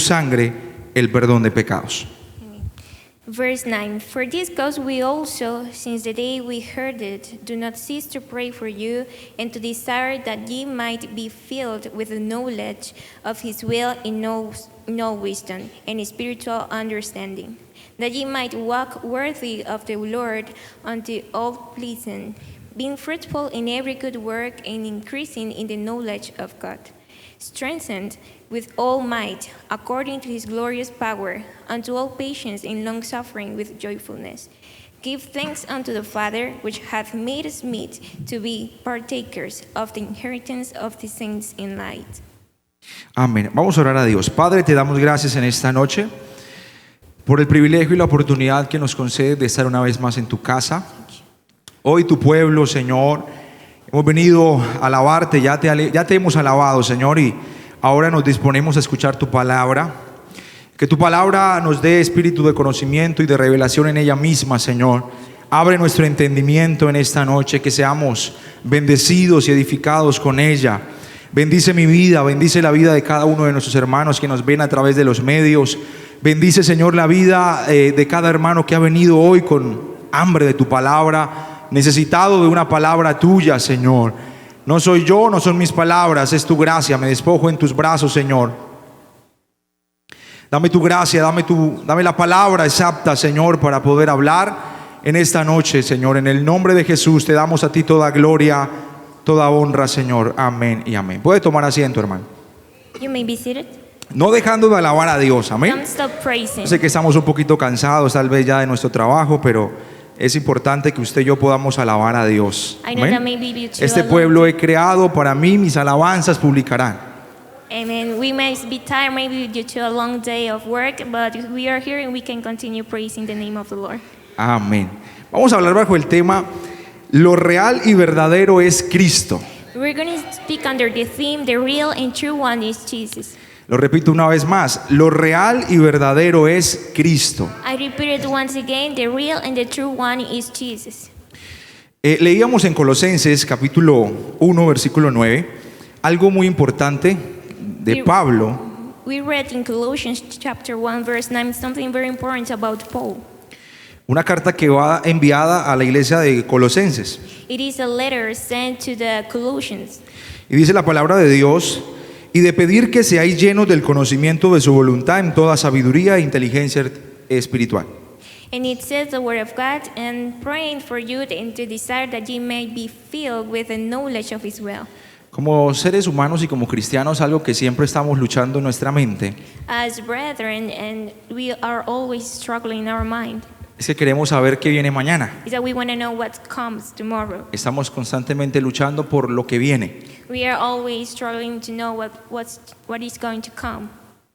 sangre el perdón de pecados. Verse 9. For this cause we also, since the day we heard it, do not cease to pray for you and to desire that ye might be filled with the knowledge of his will in all wisdom and spiritual understanding, that ye might walk worthy of the Lord unto all pleasing, being fruitful in every good work and increasing in the knowledge of God, strengthened with all might, according to his glorious power, unto all patience and long-suffering with joyfulness. Give thanks unto the Father, which hath made us meet to be partakers of the inheritance of the saints in light. Amén. Vamos a orar a Dios. Padre, te damos gracias en esta noche por el privilegio y la oportunidad que nos concedes de estar una vez más en tu casa. Hoy tu pueblo, Señor, hemos venido a alabarte, ya te hemos alabado, Señor, y ahora nos disponemos a escuchar tu palabra. Que tu palabra nos dé espíritu de conocimiento y de revelación en ella misma, Señor. Abre nuestro entendimiento en esta noche, que seamos bendecidos y edificados con ella. Bendice mi vida, bendice la vida de cada uno de nuestros hermanos que nos ven a través de los medios. Bendice, Señor, la vida de cada hermano que ha venido hoy con hambre de tu palabra, necesitado de una palabra tuya, Señor. No soy yo, no son mis palabras, es tu gracia. Me despojo en tus brazos, Señor. Dame tu gracia, dame la palabra exacta, Señor, para poder hablar en esta noche, Señor. En el nombre de Jesús te damos a ti toda gloria, toda honra, Señor. Amén y amén. Puede tomar asiento, hermano. You may be seated. No dejando de alabar a Dios, amén. Don't stop praising. Sé que estamos un poquito cansados tal vez ya de nuestro trabajo, pero es importante que usted y yo podamos alabar a Dios. I know Amén. that maybe due to Este a long pueblo he creado para mí, mis alabanzas publicarán. Amen. We may be tired maybe due to a long day of work, but we are here and we can continue praising the name of the Lord. Amén. Vamos a hablar bajo el tema lo real y verdadero es Cristo. We're going to speak under the theme, the real and true one is Jesus. Lo repito una vez más, lo real y verdadero es Cristo. I repeat it once again, the real and the true one is Jesus. Leíamos en Colosenses capítulo 1 versículo 9 algo muy importante de Pablo. We read in Colossians chapter 1 verse 9 something very important about Paul. Una carta que va enviada a la iglesia de Colosenses. It is a letter sent to the Colossians. Y dice la palabra de Dios, y de pedir que seáis llenos del conocimiento de su voluntad en toda sabiduría e inteligencia espiritual. And it says the word of God, and praying for you and to desire that ye may be filled with the knowledge of his will. Como seres humanos y como cristianos, algo que siempre estamos luchando en nuestra mente As brethren, and we are always struggling in our mind, es que queremos saber qué viene mañana. is that we want to know what comes tomorrow. Estamos constantemente luchando por lo que viene. We are always struggling to know what is going to come.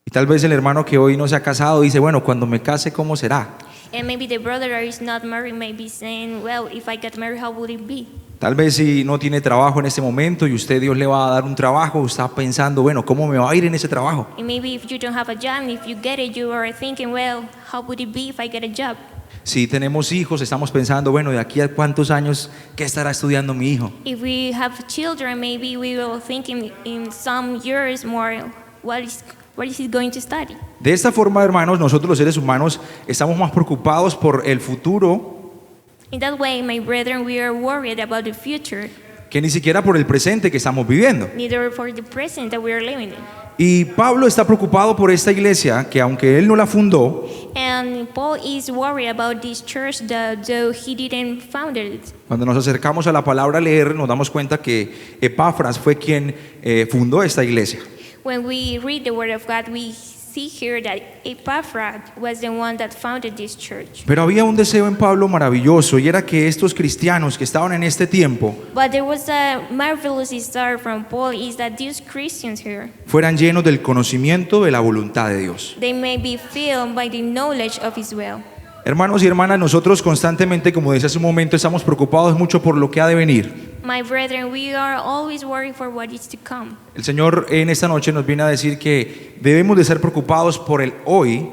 Y tal vez el hermano que hoy no se ha casado dice, bueno, cuando me case, ¿cómo será? And maybe the brother that is not married may be saying, well, if I get married, how would it be? Tal vez si no tiene trabajo en este momento y usted, Dios le va a dar un trabajo, está pensando, bueno, ¿cómo me va a ir en ese trabajo? And maybe if you don't have a job, and if you get it, you are thinking, well, how would it be if I get a job? Si tenemos hijos, estamos pensando, bueno, ¿de aquí a cuántos años qué estará estudiando mi hijo? If we have children, maybe we will think in some years more, what is he going to study? De esta forma, hermanos, nosotros los seres humanos estamos más preocupados por el futuro In that way, my brethren, we are worried about the future, que ni siquiera por el presente que estamos viviendo. neither for the present that we are living in. Y Pablo está preocupado por esta iglesia que aunque él no la fundó, And Paul is worried about this church though he didn't found it. cuando nos acercamos a la palabra a leer, nos damos cuenta que Epafras fue quien fundó esta iglesia. When we read the word of God, we see here that Epaphras was the one that founded this church. Pero había un deseo en Pablo maravilloso y era que estos cristianos que estaban en este tiempo But there was a marvelous desire from Paul is that these Christians here, fueran llenos del conocimiento de la voluntad de Dios. they may be filled by the knowledge of his will. Hermanos y hermanas, nosotros constantemente, como decía hace un momento, estamos preocupados mucho por lo que ha de venir. My brethren, we are always worried for what is to come. El Señor en esta noche nos viene a decir que debemos de ser preocupados por el hoy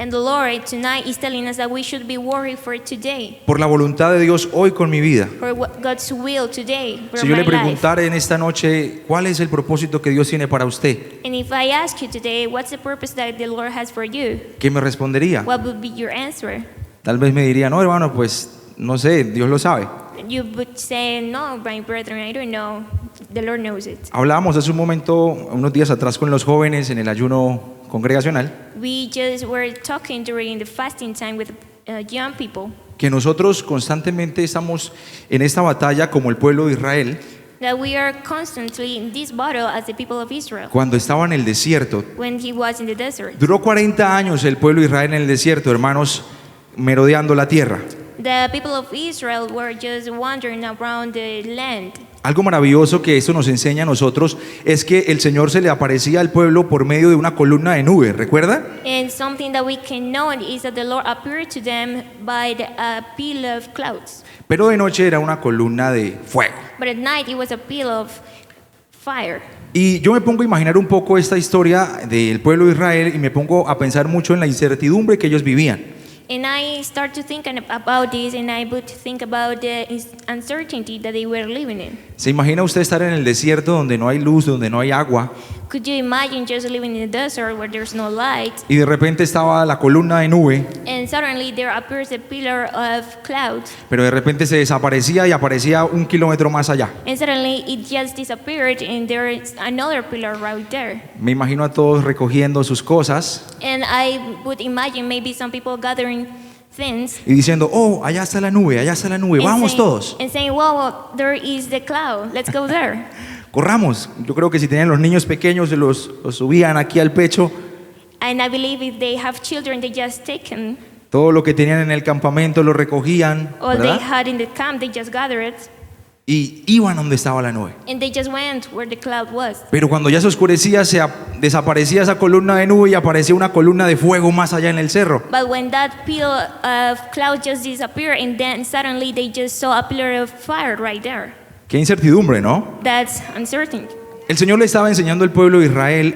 And the Lord tonight is telling us that we should be worried for today, por la voluntad de Dios hoy con mi vida. for what God's will today for Si yo my le life. preguntara en esta noche, ¿cuál es el propósito que Dios tiene para usted? And if I ask you today, what's the purpose that the Lord has for you? ¿Qué me respondería? What would be your answer? Tal vez me diría, no, hermano, pues no sé, Dios lo sabe. You would say, no, my brethren, I don't know. The Lord knows it. Hablábamos hace un momento, unos días atrás, con los jóvenes en el ayuno congregacional, We just were talking during the fasting time with young people que nosotros constantemente estamos en esta batalla como el pueblo de Israel, that we are constantly in this battle as the people of Israel cuando estaba en el desierto. when he was in the desert. Duró 40 años el pueblo de Israel en el desierto, hermanos, merodeando la tierra. The people of Israel were just wandering around the land. Algo maravilloso que esto nos enseña a nosotros es que el Señor se le aparecía al pueblo por medio de una columna de nube, ¿recuerda? And something that we can know is that the Lord appeared to them by a pillar of clouds. Pero de noche era una columna de fuego. But at night it was a pillar of fire. Y yo me pongo a imaginar un poco esta historia del pueblo de Israel y me pongo a pensar mucho en la incertidumbre que ellos vivían. And I start to think about this, and I would think about the uncertainty that they were living in. ¿Se imagina usted estar en el desierto donde no hay luz, donde no hay agua, Could you imagine just living in the desert where there's no light, y de repente estaba la columna de nube, and suddenly there appears a pillar of clouds, pero de repente se desaparecía y aparecía 1 kilómetro más allá? and suddenly it just disappeared, and there is another pillar right there. Me imagino a todos recogiendo sus cosas And I would imagine maybe some people gathering things y diciendo, oh, allá está la nube, and vamos saying, todos, and saying, well, there is the cloud, let's go there. corramos. Yo creo que si tenían los niños pequeños, los subían aquí al pecho, And I believe if they have children, they just take them. todo lo que tenían en el campamento lo recogían, All they ¿verdad? had in the camp, they just gathered it, Y iban donde estaba la nube. and they just went where the cloud was. Pero cuando ya se oscurecía, desaparecía esa columna de nube y aparecía una columna de fuego más allá en el cerro. But when that pillar of cloud just disappeared, and then suddenly they just saw a pillar of fire right there. Qué incertidumbre, ¿no? That's uncertain. El Señor le estaba enseñando al pueblo de Israel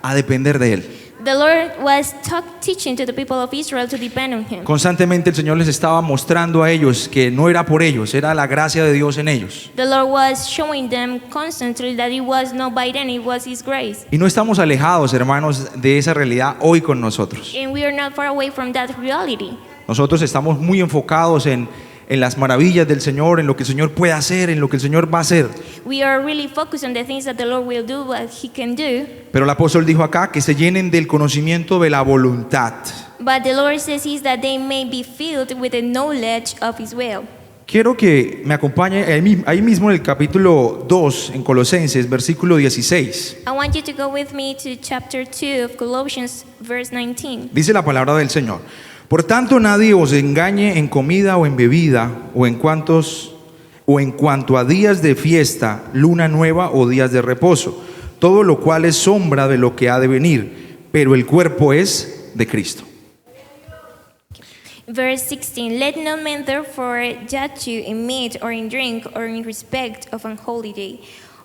a depender de Él. The Lord was teaching to the people of Israel to depend on Him. Constantemente el Señor les estaba mostrando a ellos que no era por ellos, era la gracia de Dios en ellos. The Lord was showing them constantly that it was not by them, it was His grace. Y no estamos alejados, hermanos, de esa realidad hoy con nosotros. And we are not far away from that reality. Nosotros estamos muy enfocados en las maravillas del Señor, en lo que el Señor puede hacer, en lo que el Señor va a hacer. We are really focused on the things that the Lord will do, what He can do. Pero el apóstol dijo acá que se llenen del conocimiento de la voluntad. But the Lord says is that they may be filled with the knowledge of His will. Quiero que me acompañe ahí mismo en el capítulo 2, en Colosenses, versículo 16. I want you to go with me to chapter 2 of Colossians, verse 19. Dice la palabra del Señor. Por tanto, nadie os engañe en comida o en bebida, o en cuanto a días de fiesta, luna nueva o días de reposo, todo lo cual es sombra de lo que ha de venir, pero el cuerpo es de Cristo. Verse 16. Let no man therefore judge you in meat or in drink or in respect of an holy day,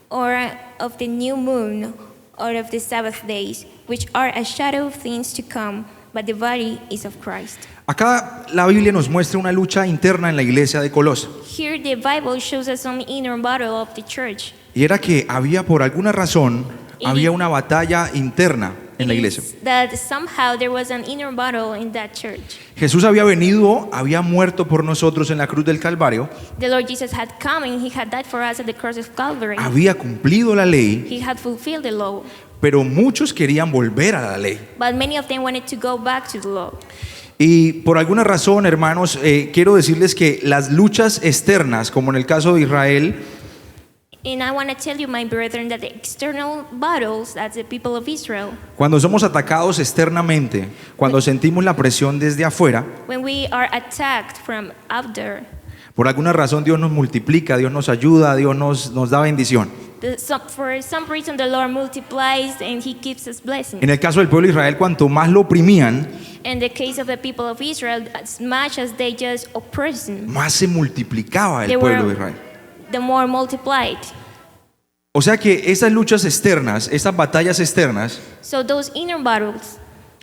or of the new moon, or of the Sabbath days, which are a shadow of things to come, but the body is of Christ. Acá la Biblia nos muestra una lucha interna en la iglesia de Colosa. Here the Bible shows us some inner battle of the church. Y era que había, por alguna razón, Y- había una batalla interna en la It iglesia. is that somehow there was an inner battle in that church. Jesús había venido, había muerto por nosotros en la cruz del Calvario, The Lord Jesus had come and He had died for us at the cross of Calvary. había cumplido la ley, He had fulfilled the law, pero muchos querían volver a la ley. but many of them wanted to go back to the law. Y por alguna razón, hermanos, quiero decirles que las luchas externas, como en el caso de Israel, And I want to tell you, my brethren, that the external battles, that's the people of Israel, cuando somos atacados externamente, cuando sentimos la presión desde afuera, when we are attacked from out there, por alguna razón Dios nos multiplica, Dios nos ayuda, Dios nos da bendición. for some reason the Lord multiplies and He gives us blessings. En el caso del pueblo de Israel, cuanto más lo oprimían, In the case of the people of Israel, as much as they just oppress them, más se multiplicaba they el pueblo de were Israel. the more multiplied. O sea que esas luchas externas, esas batallas externas, So those inner battles,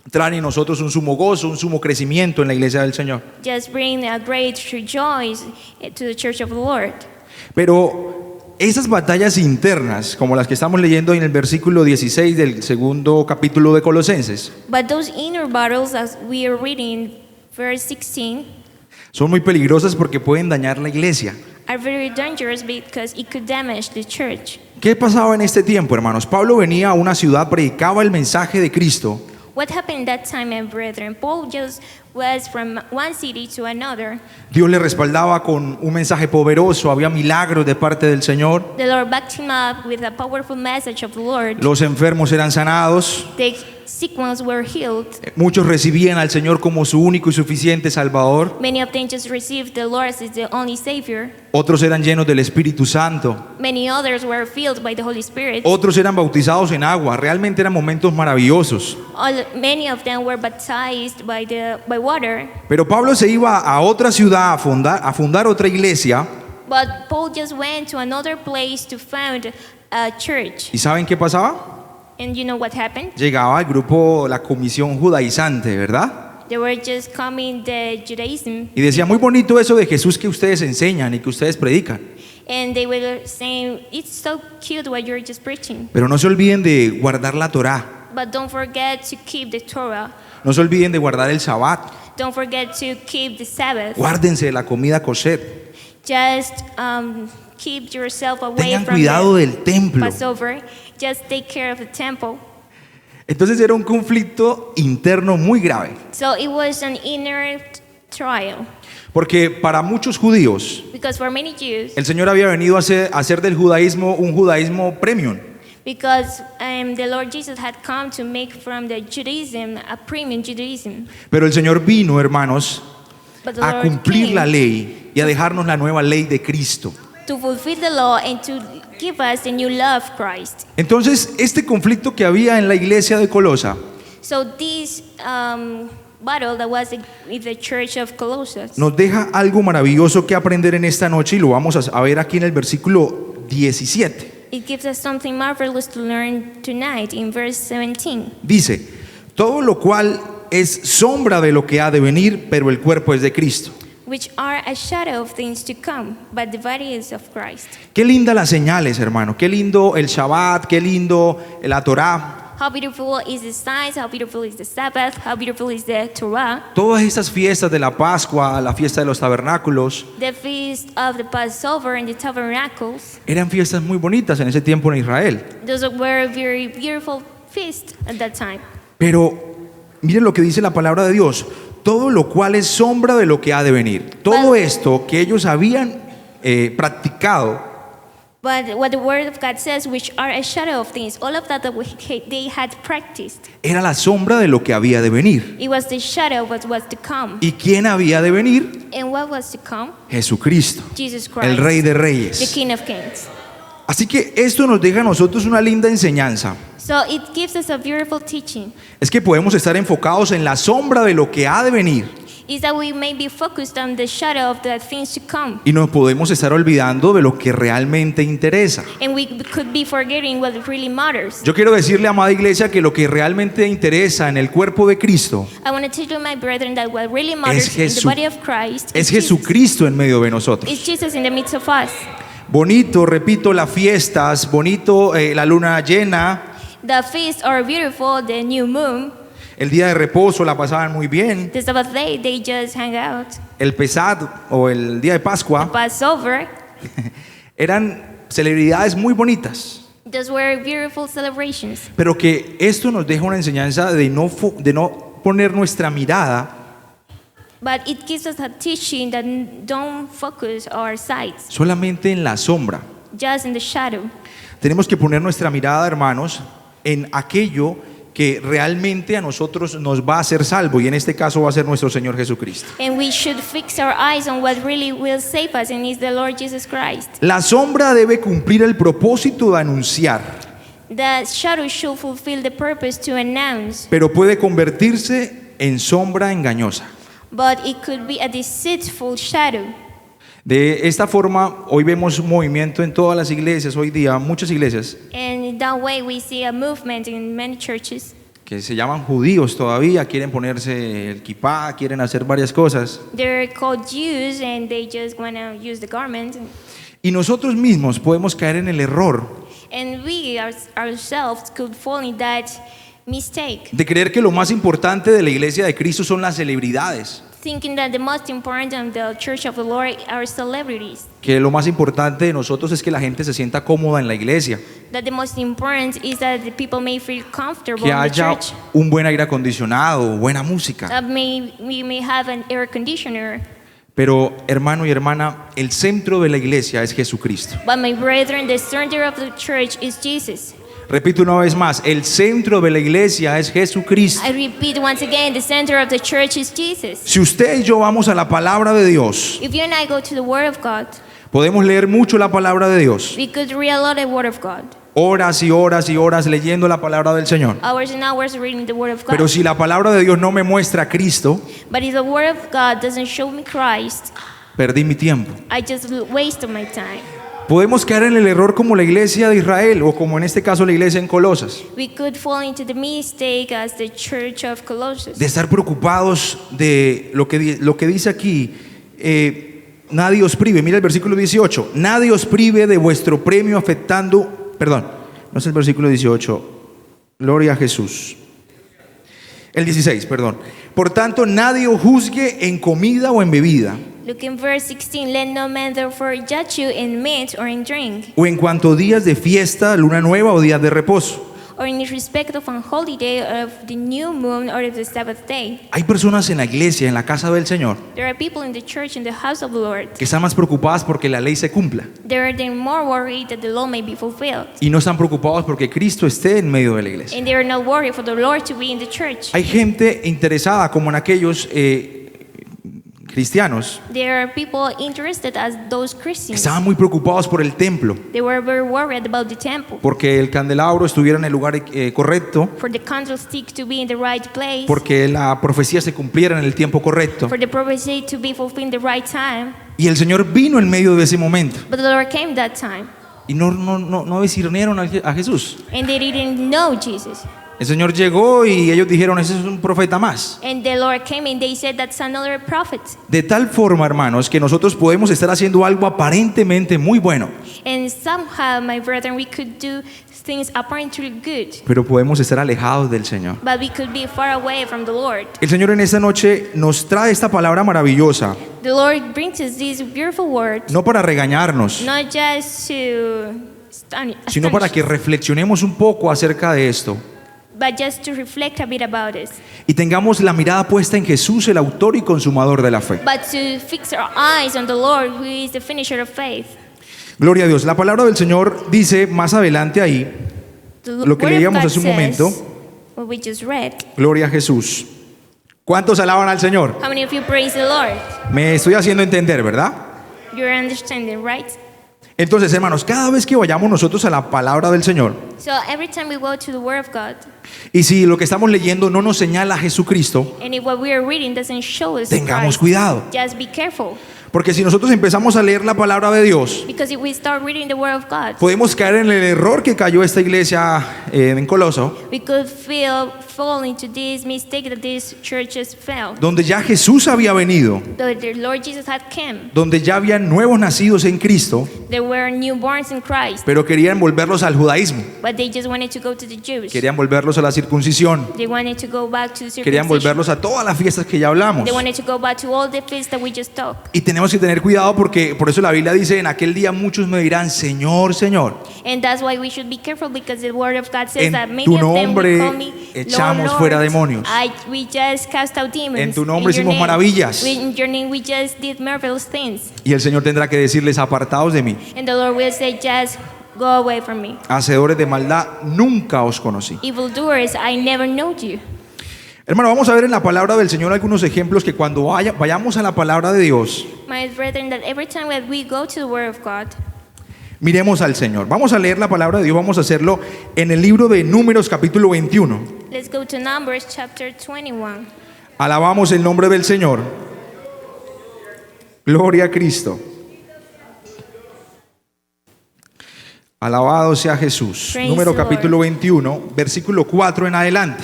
traen en nosotros un sumo gozo, un sumo crecimiento en la iglesia del Señor. just bring a great rejoice to the church of the Lord. Pero esas batallas internas, como las que estamos leyendo en el versículo 16 del segundo capítulo de Colosenses, But those inner battles, as we are reading verse 16, son muy peligrosas porque pueden dañar la iglesia. are very dangerous because it could damage the church. ¿Qué pasaba en este tiempo, hermanos? Pablo venía a una ciudad, predicaba el mensaje de Cristo. What happened that time, my brethren? Paul just was from one city to another. Dios le respaldaba con un mensaje poderoso, había milagros de parte del Señor. The Lord backed him up with a powerful message of the Lord. Los enfermos eran sanados. The sick ones were healed. Muchos recibían al Señor como su único y suficiente Salvador. Many of them just received the Lord as the only Savior. Otros eran llenos del Espíritu Santo. Many others were filled by the Holy Spirit. Otros eran bautizados en agua. Realmente eran momentos maravillosos. Many of them were baptized by water. Pero Pablo se iba a otra ciudad a fundar otra iglesia. But Paul just went to another place to found a church. ¿Y saben qué pasaba? And you know what happened? Llegaba el grupo, la comisión judaizante, ¿verdad? They were just coming the Judaism, Y decía, muy bonito eso de Jesús que ustedes enseñan y que ustedes predican. and they were saying, it's so cute what you're just preaching, Pero no se olviden de guardar la Torá. but don't forget to keep the Torah. No se olviden de guardar el Sabbat. Don't forget to keep the Sabbath. Guárdense de la comida kosher. Just keep yourself away Tengan from cuidado the del templo. Passover. Just take care of the temple. Entonces era un conflicto interno muy grave. So it was an inner trial, Porque para muchos judíos, because for many Jews, el Señor había venido a hacer del judaísmo un judaísmo premium. because the Lord Jesus had come to make from the Judaism a premium Judaism. Pero el Señor vino, hermanos, But the a Lord cumplir came la ley y a dejarnos la nueva ley de Cristo. to fulfill the law and to give us the new love of Christ. Entonces, este conflicto que había en la iglesia de Colosa So this battle that was with the church of Colossus, nos deja algo maravilloso que aprender en esta noche y lo vamos a ver aquí en el versículo 17. it gives us something marvelous to learn tonight in verse 17. Dice, todo lo cual es sombra de lo que ha de venir, pero el cuerpo es de Cristo. Which are a shadow of things to come, but the body is of Christ. Qué lindas las señales, hermano. Qué lindo el Shabbat, qué lindo la Torá. How beautiful is the signs, how beautiful is the Sabbath, how beautiful is the Torah, Todas estas fiestas de la Pascua, la fiesta de los tabernáculos, the feast of the Passover and the tabernacles. eran fiestas muy bonitas en ese tiempo en Israel. Those were very beautiful feasts at that time. Pero miren lo que dice la palabra de Dios. Todo lo cual es sombra de lo que ha de venir. Todo esto que ellos habían practicado But what the word of God says, which are a shadow of things, all of that they had practiced, era la sombra de lo que había de venir. it was the shadow of what was to come. ¿Y quién había de venir? And what was to come? Jesucristo, Jesus Christ, el Rey de the Reyes. King of Kings. Así que esto nos deja a nosotros una linda enseñanza. So it gives us a beautiful teaching, Es que podemos estar enfocados en la sombra de lo que ha de venir is that we may be focused on the shadow of the things to come. y nos podemos estar olvidando de lo que realmente interesa. And we could be forgetting what really matters. Yo quiero decirle, amada iglesia, que lo que realmente interesa en el cuerpo de Cristo I want to tell you, my brethren, that what really matters in the Jesu- body of Christ es is Jesus. Jesucristo en medio de nosotros. It's Jesus in the midst of us. Bonito, repito, las fiestas, bonito la luna llena, The feasts are beautiful, the new moon, el día de reposo la pasaban muy bien, the Sabbath day, they just hang out. el Pesad o el día de Pascua Passover, eran celebridades muy bonitas, those were beautiful celebrations. pero que esto nos deja una enseñanza de no poner nuestra mirada But it gives us a teaching that don't focus our sights solamente en la sombra. just in the shadow. Tenemos que poner nuestra mirada, hermanos, en aquello que realmente a nosotros nos va a hacer salvo, y en este caso va a ser nuestro Señor Jesucristo. And we should fix our eyes on what really will save us, and is the Lord Jesus Christ. La sombra debe cumplir el propósito de anunciar, The shadow should fulfill the purpose to announce, pero puede convertirse en sombra engañosa. but it could be a deceitful shadow. De esta forma, hoy vemos un movimiento en todas las iglesias, hoy día, muchas iglesias, And in that way, we see a movement in many churches que se llaman judíos todavía, quieren ponerse el kipá, quieren hacer varias cosas. They're called Jews and they just want to use the garment. Y nosotros mismos podemos caer en el error And we ourselves could fall in that mistake, de creer que lo más importante de la iglesia de Cristo son las celebridades, thinking that the most important of the Church of the Lord are celebrities, que lo más importante de nosotros es que la gente se sienta cómoda en la iglesia, that the most important is that the people may feel comfortable que in the haya church, un buen aire acondicionado, buena música. that we may have an air conditioner. Pero hermano y hermana, el centro de la iglesia es Jesucristo. But my brethren, the center of the church is Jesus. Repito una vez más, el centro de la iglesia es Jesucristo. I repeat once again, the center of the church is Jesus. Si usted y yo vamos a la palabra de Dios, If you and I go to the Word of God, podemos leer mucho la palabra de Dios, we could read a lot of the Word of God. horas y horas y horas leyendo la palabra del Señor. Hours and hours reading the Word of God. Pero si la palabra de Dios no me muestra a Cristo, But if the Word of God doesn't show me Christ, perdí mi tiempo. I just wasted my time. Podemos caer en el error como la iglesia de Israel o como en este caso la iglesia en Colosas, We could fall into the mistake as the church of Colossus, de estar preocupados de lo que dice aquí. Nadie os prive, mira el versículo 18, nadie os prive de vuestro premio afectando, perdón, no es el versículo 18, gloria a Jesús. El 16, perdón. Por tanto, nadie os juzgue en comida o en bebida, Look in verse 16. Let no man therefore judge you in meat or in drink, o en cuanto días de fiesta, luna nueva o días de reposo. or in respect of an holy day, or of the new moon, or of the Sabbath day. Hay personas en la iglesia, en la casa del Señor, There are people in the church, in the house of the Lord. que están más preocupadas porque la ley se cumpla They are then more worried that the law may be fulfilled. y no están preocupados porque Cristo esté en medio de la iglesia. And they are not worried for the Lord to be in the church. Hay gente interesada como en aquellos cristianos There are people interested as those que Christians. estaban muy preocupados por el templo, They were very worried about the temple, porque el candelabro estuviera en el lugar correcto, for the candlestick to be in the right place, porque la profecía se cumpliera en el tiempo correcto. for the prophecy to be fulfilled in the right time. Y el Señor vino en medio de ese momento But the Lord came that time, y no discernieron a Jesús. and they didn't know Jesus. El Señor llegó y ellos dijeron, ese es un profeta más. And the Lord came and they said that's another prophet. De tal forma, hermanos, que nosotros podemos estar haciendo algo aparentemente muy bueno, And somehow, my brethren, we could do things apparently good, pero podemos estar alejados del Señor. but we could be far away from the Lord. El Señor en esta noche nos trae esta palabra maravillosa, The Lord brings us this beautiful word, no para regañarnos, not just to sino para que reflexionemos un poco acerca de esto but just to reflect a bit about it, y tengamos la mirada puesta en Jesús, el autor y consumador de la fe. but to fix our eyes on the Lord, who is the finisher of faith. Gloria a Dios. La palabra del Señor dice más adelante ahí, The lo que word of leíamos God hace un says, momento, what we just read. gloria a Jesús. ¿Cuántos alaban al Señor? How many of you praise the Lord? Me estoy haciendo entender, ¿verdad? You're understanding, right? Entonces, hermanos, cada vez que vayamos nosotros a la palabra del Señor, So every time we go to the Word of God, y si lo que estamos leyendo no nos señala a Jesucristo, and if what we are reading doesn't show us tengamos Christ, cuidado. just be careful. Porque si nosotros empezamos a leer la palabra de Dios, Because if we start reading the Word of God, podemos caer en el error que cayó esta iglesia en Coloso, we could fall into this mistake that these churches fell. donde ya Jesús había venido, The Lord Jesus had come. donde ya habían nuevos nacidos en Cristo, There were newborns in Christ, pero querían volverlos al judaísmo, but they just wanted to go to the Jews. querían volverlos a la circuncisión, They wanted to go back to querían circumcision. volverlos a todas las fiestas que ya hablamos. They wanted to go back to all the feasts that we just talked. Y tenemos que tener cuidado porque por eso la Biblia dice, en aquel día muchos me dirán, Señor, Señor, And that's why we should be careful, because the Word of God says En that many tu of them nombre will call me echamos Lord, fuera Lord. demonios. We just cast out demons. En tu nombre In your hicimos name. maravillas. In your name we just did marvelous things. Y el Señor tendrá que decirles, apartados de mí, And the Lord will say, just go away from me. hacedores de maldad, nunca os conocí. Evildoers, I never know you. Hermano, vamos a ver en la palabra del Señor algunos ejemplos que cuando vayamos a la palabra de Dios, My brethren, that every time that we go to the Word of God, miremos al Señor. Vamos a leer la palabra de Dios, vamos a hacerlo en el libro de Números capítulo 21. let's go to Numbers chapter 21. Alabamos el nombre del Señor. Gloria a Cristo. Alabado sea Jesús. Praise Número the Lord. capítulo 21, versículo 4 en adelante.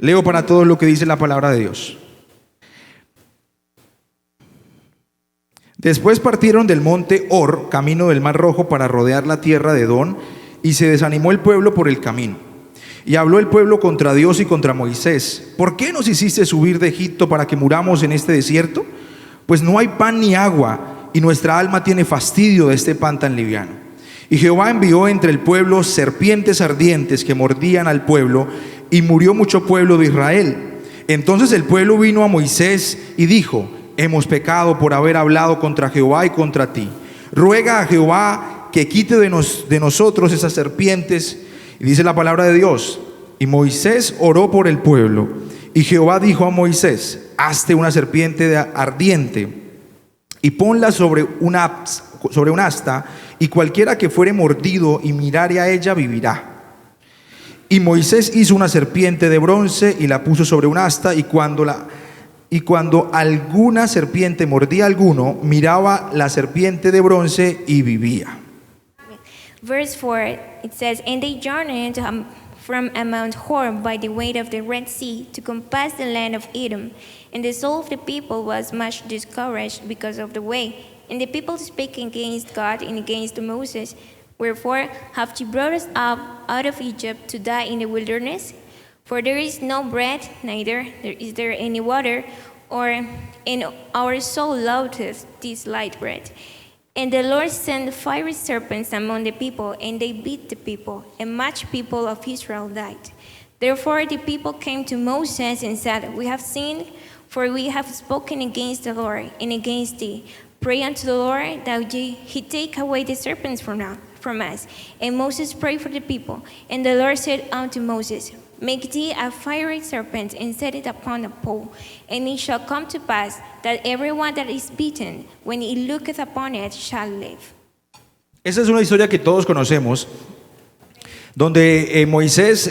Leo para todos lo que dice la palabra de Dios. Después partieron del monte Hor, camino del Mar Rojo, para rodear la tierra de Edom, y se desanimó el pueblo por el camino. Y habló el pueblo contra Dios y contra Moisés: ¿por qué nos hiciste subir de Egipto para que muramos en este desierto? Pues no hay pan ni agua, y nuestra alma tiene fastidio de este pan tan liviano. Y Jehová envió entre el pueblo serpientes ardientes que mordían al pueblo, y murió mucho pueblo de Israel. Entonces el pueblo vino a Moisés y dijo: hemos pecado por haber hablado contra Jehová y contra ti. Ruega a Jehová que quite de nosotros esas serpientes. Y dice la palabra de Dios: y Moisés oró por el pueblo, y Jehová dijo a Moisés: hazte una serpiente ardiente y ponla sobre un asta, y cualquiera que fuere mordido y mirare a ella vivirá. Y Moisés hizo una serpiente de bronce y la puso sobre un asta, y cuando alguna serpiente mordía a alguno, miraba la serpiente de bronce y vivía. Verse 4, it says, and they journeyed from Mount Hor by the way of the Red Sea to compass the land of Edom. And the soul of the people was much discouraged because of the way. And the people spake against God and against Moses. Wherefore have ye brought us up out of Egypt to die in the wilderness? For there is no bread, neither is there any water, and our soul loatheth this light bread. And the Lord sent fiery serpents among the people, and they beat the people, and much people of Israel died. Therefore the people came to Moses and said, we have sinned, for we have spoken against the Lord and against thee. Pray unto the Lord that he take away the serpents from us. And Moses prayed for the people. And the Lord said unto Moses, make thee a fiery serpent, and set it upon a pole. And it shall come to pass that everyone that is bitten, when he looketh upon it, shall live. Esa es una historia que todos conocemos, donde Moisés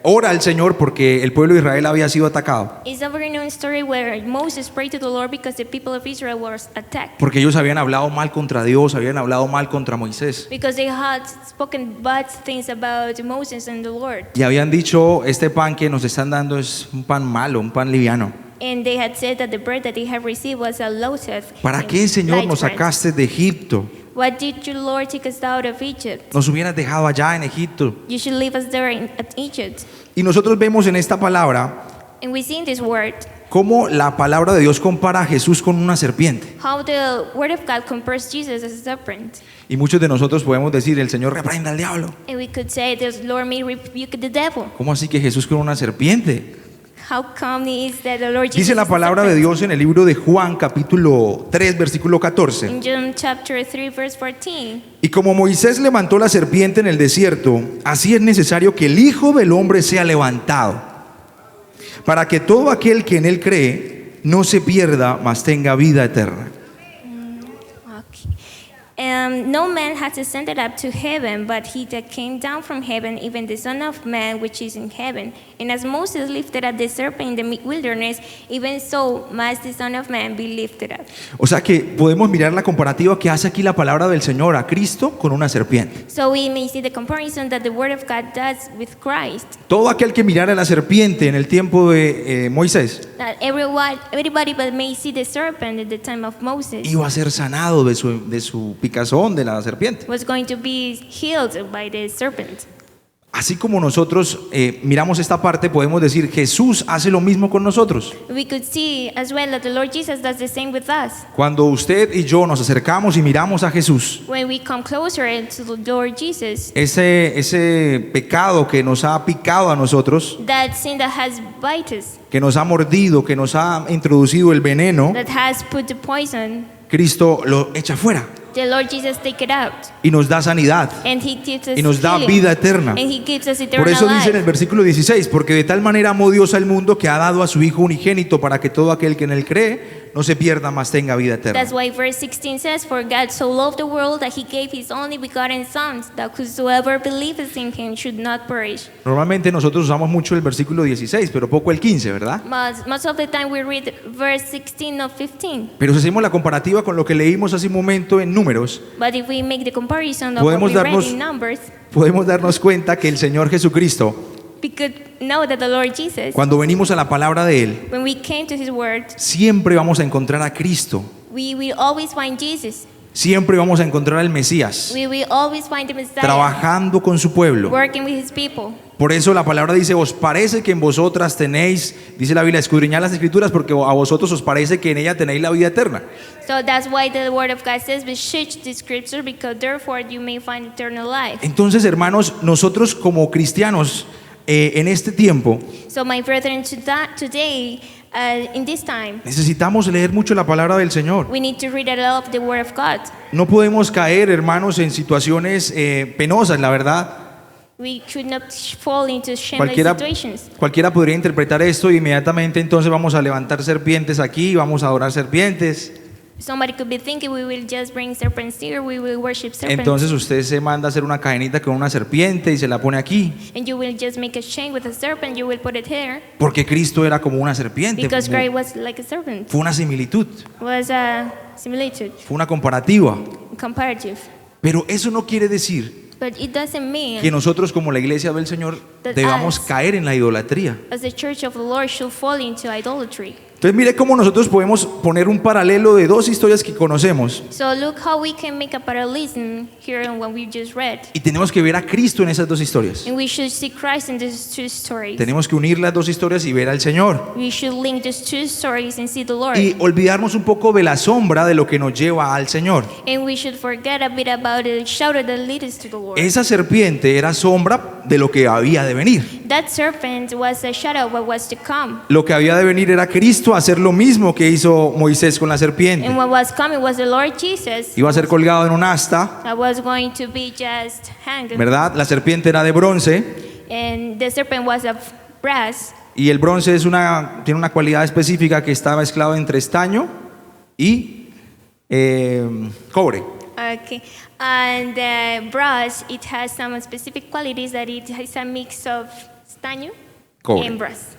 ora al Señor porque el pueblo de Israel había sido atacado. It's a very known story where Moses prayed to the Lord because the people of Israel was attacked. Porque ellos habían hablado mal contra Dios, habían hablado mal contra Moisés. Because they had spoken bad things about Moses and the Lord. Y habían dicho: este pan que nos están dando es un pan malo, un pan liviano. And they had said that the bread that they have received was a loathsome. ¿Para qué, Señor, nos sacaste de Egipto? Why did you, Lord, take us out of Egypt? Nos hubieras dejado allá en Egipto. You should leave us there at Egypt. Y nosotros vemos en esta palabra And we see in this word cómo la palabra de Dios compara a Jesús con una serpiente. how the word of God compares Jesus as a serpent. Y muchos de nosotros podemos decir: el Señor reprenda al diablo. And we could say the Lord may rebuke the devil. ¿Cómo así que Jesús con una serpiente? How come is that the Lord Jesus Dice la is a palabra de serpent? Dios en el libro de Juan, capítulo 3, versículo 14. In John chapter 3 verse 14. Y como Moisés levantó la serpiente en el desierto, así es necesario que el Hijo del Hombre sea levantado, para que todo aquel que en él cree no se pierda, mas tenga vida eterna. No man hath ascended up to heaven, but he that came down from heaven, even the Son of Man which is in heaven. And as Moses lifted up the serpent in the wilderness, even so must the Son of Man be lifted up. O sea que podemos mirar la comparativa que hace aquí la palabra del Señor a Cristo con una serpiente. So we may see the comparison that the Word of God does with Christ. Todo aquel que mirara la serpiente en el tiempo de Moisés That everybody but may see the serpent at the time of Moses iba a ser sanado de su picazón de la serpiente. was going to be healed by the serpent. Así como nosotros miramos esta parte, podemos decir: Jesús hace lo mismo con nosotros. We could see as well that the Lord Jesus does the same with us. Cuando usted y yo nos acercamos y miramos a Jesús, When we come closer to the Lord Jesus, ese pecado que nos ha picado a nosotros, that sin that has bite us, que nos ha mordido, que nos ha introducido el veneno, that has put the poison, Cristo lo echa fuera the Lord Jesus take it out, y nos da sanidad and He gives us y nos da healing, vida eterna. and He gives us Por eternal eso dice en el life. versículo 16: porque de tal manera amó Dios al mundo que ha dado a su Hijo unigénito, para que todo aquel que en él cree no se pierda, mas tenga vida eterna. That's why verse 16 says, for God so loved the world that He gave His only begotten Son, that whosoever believeth in Him should not perish. Normalmente nosotros usamos mucho el versículo 16, pero poco el 15, ¿verdad? Most of the time we read verse 16 or 15. Pero si hacemos la comparativa con lo que leímos hace un momento en Números, But if we make the comparison of what Podemos we read darnos- in Numbers, podemos darnos cuenta que el Señor Jesucristo because know that the Lord Jesus, cuando venimos a la palabra de Él, when we came to His Word, siempre vamos a encontrar a Cristo. we will always find Jesus. Siempre vamos a encontrar al Mesías We will always find the Messiah trabajando con su pueblo. working with His people. Por eso la palabra dice, os parece que en vosotras tenéis, dice la Biblia, escudriñad las escrituras porque a vosotros os parece que en ella tenéis la vida eterna. So that's why the Word of God says, "But search the Scripture, because therefore you may find eternal life." Entonces, hermanos, nosotros como cristianos en este tiempo So my brethren, today, in this time, necesitamos leer mucho la palabra del Señor. we need to read a lot of the Word of God. No podemos caer, hermanos, en situaciones penosas, la verdad. We should not fall into shameless Cualquiera, situations. cualquiera podría interpretar esto e inmediatamente entonces vamos a levantar serpientes aquí, vamos a adorar serpientes. Somebody could be thinking we will just bring serpents here, we will worship serpents. Entonces usted se manda a hacer una cadenita con una serpiente y se la pone aquí, And you will just make a chain with a serpent, you will put it here. porque Cristo era como una serpiente. Because Christ was like a serpent. Fue una similitud, Was a similitude, fue una comparativa. comparative. Pero eso no quiere decir But it doesn't mean que nosotros como la iglesia del Señor That debamos us- caer en la idolatría. as the church of the Lord should fall into idolatry. Entonces mire cómo nosotros podemos poner un paralelo de dos historias que conocemos So look how we can make a parallelism here in what we just read. y tenemos que ver a Cristo en esas dos historias. And we should see Christ in these two stories. Tenemos que unir las dos historias y ver al Señor We should link these two stories and see the Lord. y olvidarnos un poco de la sombra de lo que nos lleva al Señor. And we should forget a bit about the shadow that leads us to the Lord. Esa serpiente era sombra de lo que había de venir. That serpent was a shadow of what was to come. Lo que había de venir era Cristo a hacer lo mismo que hizo Moisés con la serpiente. And what was coming was the Lord Jesus Iba a ser colgado en un asta, that was going to be just hanged. ¿verdad? La serpiente era de bronce And the serpent was of brass. y el bronce tiene una cualidad específica que está mezclado entre estaño y cobre. Okay. And the brass, it has some specific qualities that it has a mix of estaño Cobre. and brass.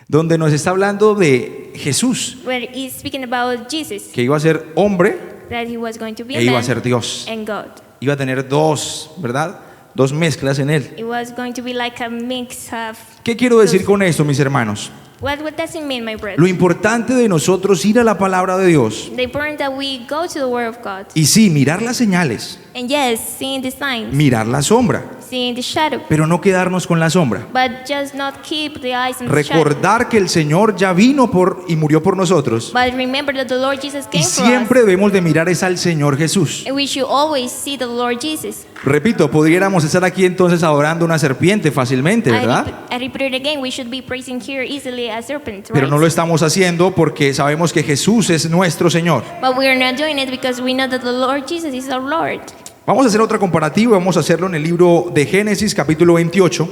Donde nos está hablando de Jesús, Where it's speaking about Jesus, que iba a ser hombre that he was going to be a e iba a man ser Dios. and God. Iba a tener dos, ¿verdad? Dos mezclas en él. It was going to be like a mix of. ¿Qué quiero decir con esto, mis hermanos? What does it mean, my brother? Lo importante de nosotros ir a la palabra de Dios The important that we go to the Word of God. y sí, mirar las señales, And yes, seeing the signs, mirar la sombra, seeing the shadow. pero no quedarnos con la sombra. But just not keep the eyes on the shadow. Recordar que el Señor ya vino y murió por nosotros. But remember that the Lord Jesus Y came for siempre us. debemos de mirar es al Señor Jesús. And we should always see the Lord Jesus. Repito, pudiéramos estar aquí entonces adorando una serpiente fácilmente, ¿verdad? I repeat it again, we should be praising here easily a serpent, Pero right? no lo estamos haciendo porque sabemos que Jesús es nuestro Señor. But we are not doing it because we know that the Lord Jesus is our Lord. Vamos a hacer otra comparativa, vamos a hacerlo en el libro de Génesis, capítulo 28.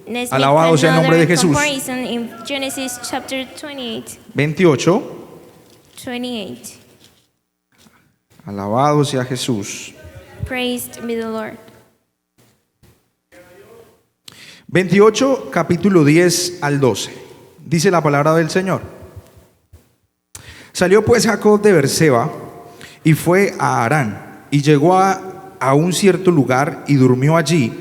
Let's Alabado make sea el nombre de another Jesús. comparison in Genesis chapter 28. 28. 28. Alabado sea Jesús. Praised be the Lord. 28, capítulo 10 al 12. Dice la palabra del Señor. Salió pues Jacob de Berseba y fue a Harán y llegó a un cierto lugar y durmió allí,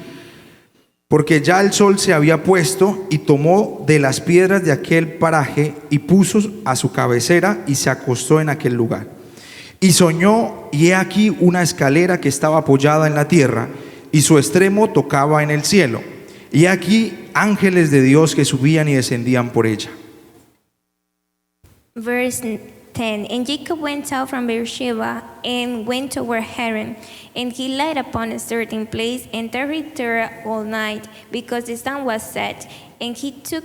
porque ya el sol se había puesto, y tomó de las piedras de aquel paraje y puso a su cabecera y se acostó en aquel lugar. Y soñó, y he aquí una escalera que estaba apoyada en la tierra, y su extremo tocaba en el cielo. Y he aquí ángeles de Dios que subían y descendían por ella. Verse 10. And Jacob went out from Beersheba and went toward Haran, and he light upon a certain place and tarried there all night, because the sun was set. And he took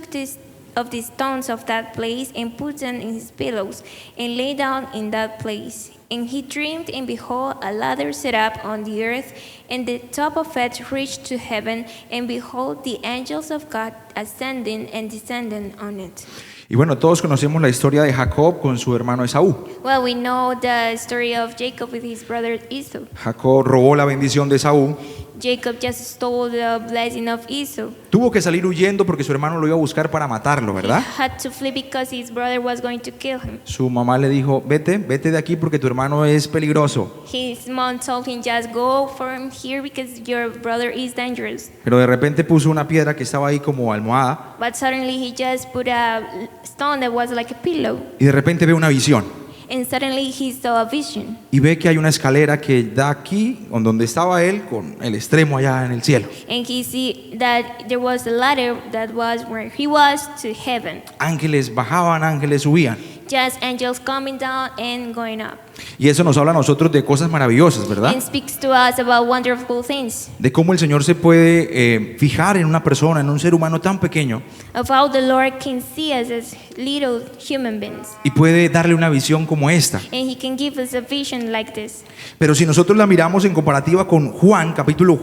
of the stones of that place and put them in his pillows, and lay down in that place. And he dreamed, and behold, a ladder set up on the earth, and the top of it reached to heaven, and behold, the angels of God ascending and descending on it. Y bueno, todos conocemos la historia de Jacob con su hermano Esaú. Well, we know the story of Jacob with his brother Esau. Jacob robó la bendición de Esaú Jacob just stole the blessing of Esau. Tuvo que salir huyendo porque su hermano lo iba a buscar para matarlo, ¿verdad? He had to flee because his brother was going to kill him. Su mamá le dijo, vete de aquí porque tu hermano es peligroso. His mom told him, just go from here because your brother is dangerous. Pero de repente puso una piedra que estaba ahí como almohada But suddenly he just put a stone that was like a pillow. y de repente ve una visión. And suddenly he saw a vision. Y ve que hay una escalera que da aquí, donde estaba él, con el extremo allá en el cielo. And he see that there was a ladder that was where he was to heaven. Ángeles bajaban, ángeles subían. Just angels coming down and going up. Y eso nos habla a nosotros de cosas maravillosas, ¿verdad? And speaks to us about wonderful things. De cómo el Señor se puede fijar en una persona, en un ser humano tan pequeño, Of how the Lord can see us as little human beings. y puede darle una visión como esta. And he can give us a vision like this. Pero si nosotros la miramos en comparativa con Juan, capítulo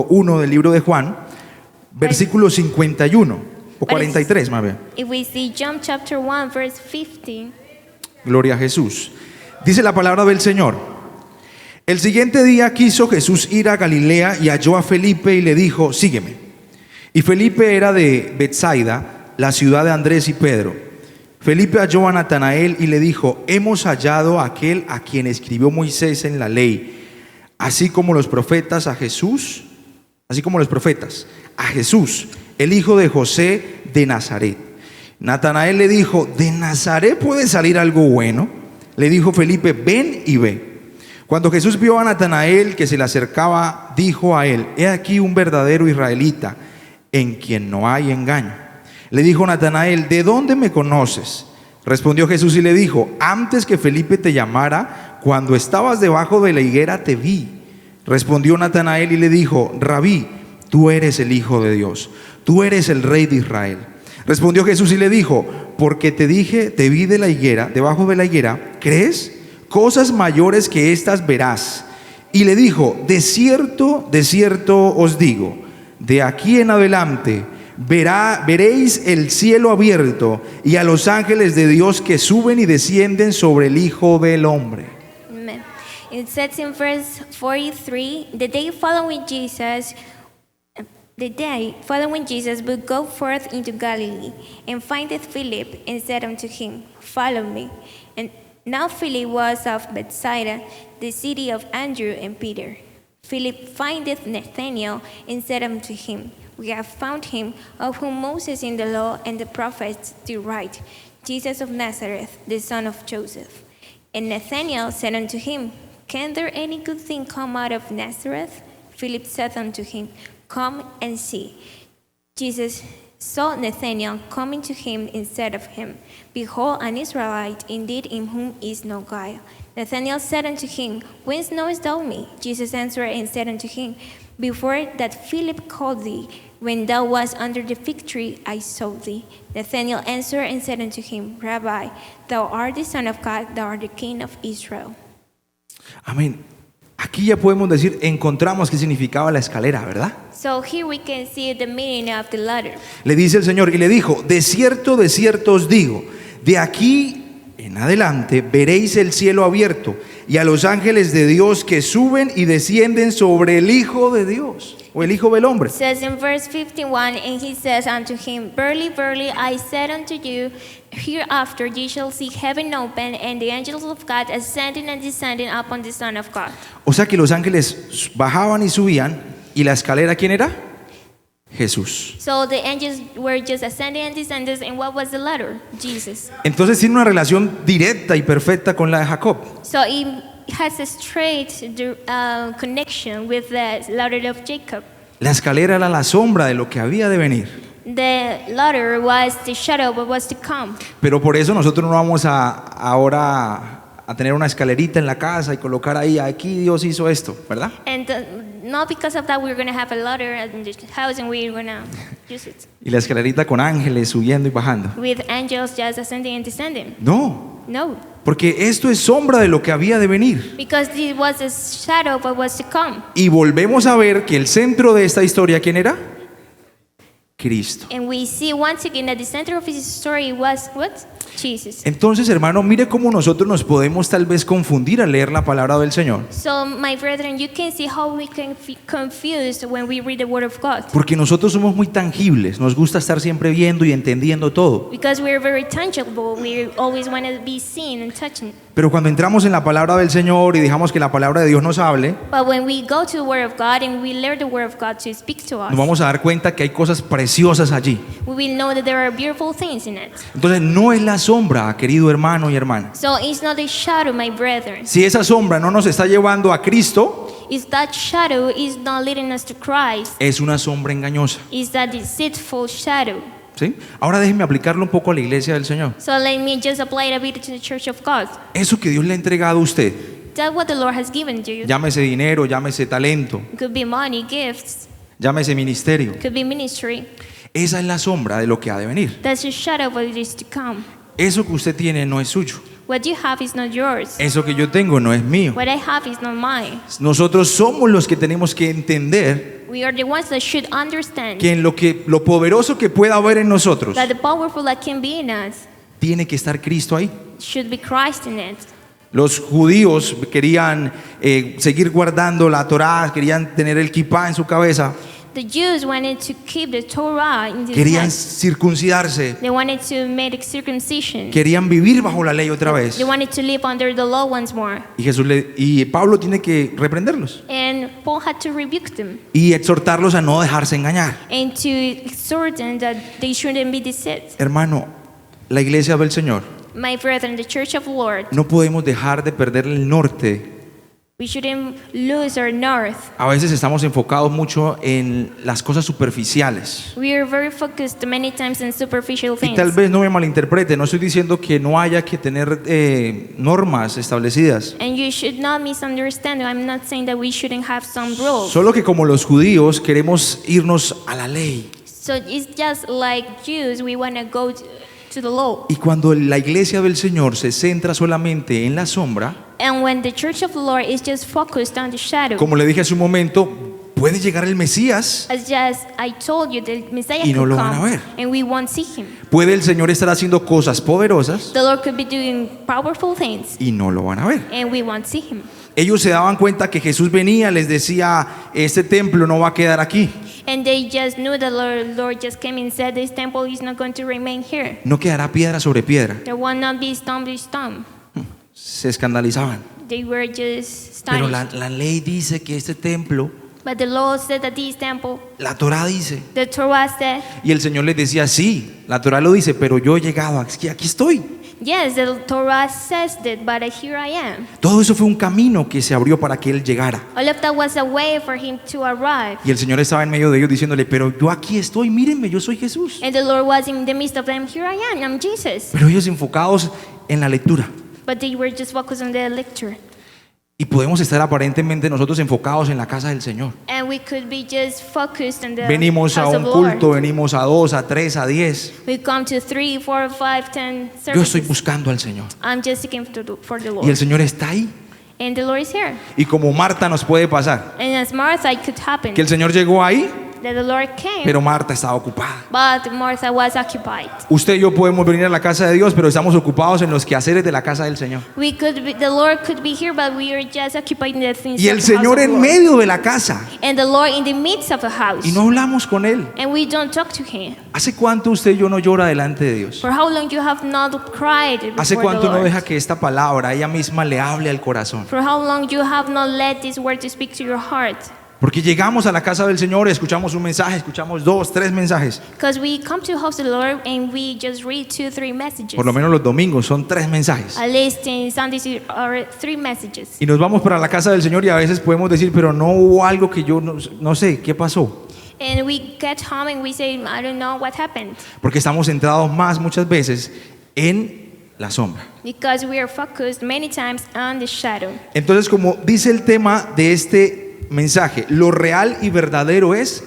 1 del libro de Juan, versículo 51 o 43 más bien. If we see John chapter 1 verse 50, Gloria a Jesús. Dice la palabra del Señor. El siguiente día quiso Jesús ir a Galilea y halló a Felipe y le dijo, sígueme. Y Felipe era de Betsaida, la ciudad de Andrés y Pedro. Felipe halló a Natanael y le dijo, hemos hallado a aquel a quien escribió Moisés en la ley, así como los profetas, a Jesús, el hijo de José de Nazaret. Natanael le dijo, ¿de Nazaret puede salir algo bueno? Le dijo Felipe, ven y ve. Cuando Jesús vio a Natanael que se le acercaba, dijo a él, he aquí un verdadero israelita, en quien no hay engaño. Le dijo Natanael, ¿de dónde me conoces? Respondió Jesús y le dijo, antes que Felipe te llamara, cuando estabas debajo de la higuera te vi. Respondió Natanael y le dijo, Rabí, tú eres el Hijo de Dios, tú eres el Rey de Israel. Respondió Jesús y le dijo, porque te dije, te vi de la higuera, debajo de la higuera, ¿crees? Cosas mayores que estas verás. Y le dijo, de cierto os digo, de aquí en adelante veréis el cielo abierto y a los ángeles de Dios que suben y descienden sobre el Hijo del Hombre. amen. It says in verse 43, the day following Jesus would go forth into Galilee, and findeth Philip, and said unto him, follow me. And now Philip was of Bethsaida, the city of Andrew and Peter. Philip findeth Nathanael, and said unto him, we have found him, of whom Moses in the law and the prophets do write, Jesus of Nazareth, the son of Joseph. And Nathanael said unto him, can there any good thing come out of Nazareth? Philip said unto him, come and see. Jesus saw Nathanael coming to him and said of him, behold, an Israelite indeed, in whom is no guile. Nathanael said unto him, whence knowest thou me? Jesus answered and said unto him, before that Philip called thee, when thou wast under the fig tree, I saw thee. Nathanael answered and said unto him, Rabbi, thou art the Son of God, thou art the King of Israel. Amén. Aquí ya podemos decir, encontramos qué significaba la escalera, ¿verdad? So here we can see the meaning of the ladder. Le dice el Señor y le dijo, de cierto os digo, de aquí en adelante veréis el cielo abierto y a los ángeles de Dios que suben y descienden sobre el Hijo de Dios o el Hijo del Hombre. It says in verse 51, and he says unto him, verily, verily, I said unto you, hereafter ye shall see heaven open, and the angels of God ascending and descending upon the Son of God. O sea que los ángeles bajaban y subían, y la escalera, ¿quién era? Jesús. So the angels were just ascending and descending, and what was the ladder? Jesus. Entonces tiene una relación directa y perfecta con la de Jacob. So it has a straight connection with the ladder of Jacob. La escalera era la sombra de lo que había de venir. The ladder was the shadow of what was to come. Pero por eso nosotros no vamos ahora a tener una escalerita en la casa y colocar ahí, aquí Dios hizo esto, ¿verdad? And not because of that we're going to have a ladder in the house and we're going to use it. Y la escalerita con ángeles subiendo y bajando. With angels just ascending and descending. No, No, porque esto es sombra de lo que había de venir. because it was a shadow of what was to come. Y volvemos a ver que el centro de esta historia, ¿quién era? Cristo. And we see once again that the center of his story was what? Jesus. Entonces, hermano, mire cómo nosotros nos podemos tal vez confundir al leer la palabra del Señor. So, my brethren, you can see how we can be confused when we read the Word of God. Porque nosotros somos muy tangibles, nos gusta estar siempre viendo y entendiendo todo. Because we're very tangible, we always want to be seen and touching. Pero cuando entramos en la palabra del Señor y dejamos que la palabra de Dios nos hable, But when we go to the Word of God and we learn the Word of God to speak to us, nos vamos a dar cuenta que hay cosas preciosas allí. we will know that there are beautiful things in it. Entonces, no es la sombra, querido hermano y hermana. So it's not a shadow, my brethren. Si esa sombra no nos está llevando a Cristo, If that shadow is not leading us to Christ, es una sombra engañosa. is that deceitful shadow. ¿Sí? Ahora déjeme aplicarlo un poco a la iglesia del Señor. So let me just apply it a bit to the Church of God. Eso que Dios le ha entregado a usted, That's what the Lord has given to you. llámese dinero, llámese talento, It could be money, gifts, llámese ministerio. could be ministry. Esa es la sombra de lo que ha de venir. That's the shadow of what is to come. Eso que usted tiene no es suyo. What you have is not yours. Eso que yo tengo no es mío. What I have is not mine. Nosotros somos los que tenemos que entender We are the ones that should understand que en lo poderoso que pueda haber en nosotros, that the powerful that can be in us tiene que estar Cristo ahí. should be Christ in it. Los judíos querían seguir guardando la Torá, querían tener el kippah en su cabeza, The Jews wanted to keep the Torah in their querían head. circuncidarse, They wanted to make circumcision. querían vivir bajo la ley otra vez. They wanted to live under the law once more. Y Pablo tiene que reprenderlos And Paul had to rebuke them y exhortarlos a no dejarse engañar. and to exhort them that they shouldn't be deceived. Hermano, la iglesia del Señor, My brethren, the Church of the Lord, no podemos dejar de perder el norte. we shouldn't lose our north. A veces estamos enfocados mucho en las cosas superficiales. We are very focused many times on superficial Y things. tal vez no me malinterprete, no estoy diciendo que no haya que tener normas establecidas. And you should not misunderstand. I'm not saying that we shouldn't have some rules. Solo que como los judíos queremos irnos a la ley. So it's just like Jews, we want to go to the law. Y cuando la iglesia del Señor se centra solamente en la sombra, And when the Church of the Lord is just focused on the shadow, como le dije hace un momento, puede llegar el Mesías, as just I told you, the Messiah Y no could lo van a come ver. and we won't see him. puede el Señor estar haciendo cosas poderosas The Lord could be doing powerful things y no lo van a ver. and we won't see him. Ellos se daban cuenta que Jesús venía, les decía, este templo no va a quedar aquí. And they just knew the Lord just came and said, this temple is not going to remain here. No quedará piedra sobre piedra. There will not be stone by stone. Se escandalizaban. They were just Pero astonished. la ley dice que este templo, But the Lord said that this temple, la Torá dice. the Torah said, Y el Señor les decía, sí, la Torá lo dice, pero yo he llegado, aquí estoy. yes, the Torah says that, but here I am. Todo eso fue un camino que se abrió para que Él llegara. All of that was a way for him to arrive. Y el Señor estaba en medio de ellos diciéndole, pero yo aquí estoy, mírenme, yo soy Jesús. And the Lord was in the midst of them, here I am, I'm Jesus. Pero ellos enfocados en la lectura. But they were just focused on the lecture. Y podemos estar aparentemente nosotros enfocados en la casa del Señor. And we could be just focused on the Venimos a house un of the culto, Lord. venimos a 2, a 3, a 10. We come to 3, 4, 5, 10 Yo estoy services. buscando al Señor. I'm just seeking for the Y el Lord. Señor está ahí. And the Lord is here. Y como Marta nos puede pasar, And as Martha, it could happen que el Señor llegó ahí, that the Lord came, pero Marta estaba ocupada. but Martha was occupied. Usted y yo podemos venir a la casa de Dios, pero estamos ocupados en los quehaceres de la casa del Señor. The Lord could be here, but we are just occupied in the things Y of el the house Señor of the en Lord. medio de la casa. And the Lord in the midst of the house. Y no hablamos con Él. And we don't talk to Him. ¿Hace cuánto usted y yo no llora delante de Dios? For how long you have not cried ¿Hace before the cuánto no Lord? deja que esta palabra ella misma le hable al corazón? For how long you have not let this word to speak to your heart? Porque llegamos a la casa del Señor, escuchamos un mensaje, escuchamos 2, 3 mensajes. Because we come to the house of the Lord and we just read 2, 3 messages. Por lo menos los domingos son 3 mensajes. At least in Sundays are 3 messages. Y nos vamos para la casa del Señor y a veces podemos decir, pero no hubo algo que yo no sé, ¿qué pasó? And we get home and we say, I don't know what happened. Porque estamos centrados más muchas veces en la sombra. Because we are focused many times on the shadow. Entonces, como dice el tema de este mensaje, lo real y verdadero es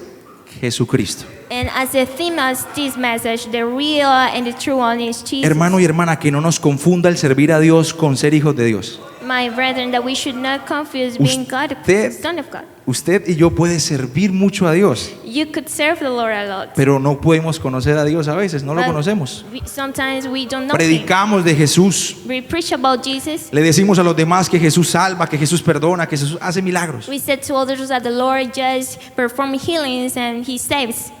Jesucristo. And as the theme of this message, the real and the true one is Jesus. Hermano y hermana, que no nos confunda el servir a Dios con ser hijos de Dios. My brethren, that we should not confuse being God, Usted- Son of God. Usted y yo puede servir mucho a Dios, You could serve the Lord a lot. pero no podemos conocer a Dios a veces, no lo But conocemos. sometimes we don't know Him. Predicamos de Jesús, We preach about Jesus. le decimos a los demás que Jesús salva, que Jesús perdona, que Jesús hace milagros, We said to others that the Lord just performs healings and He saves.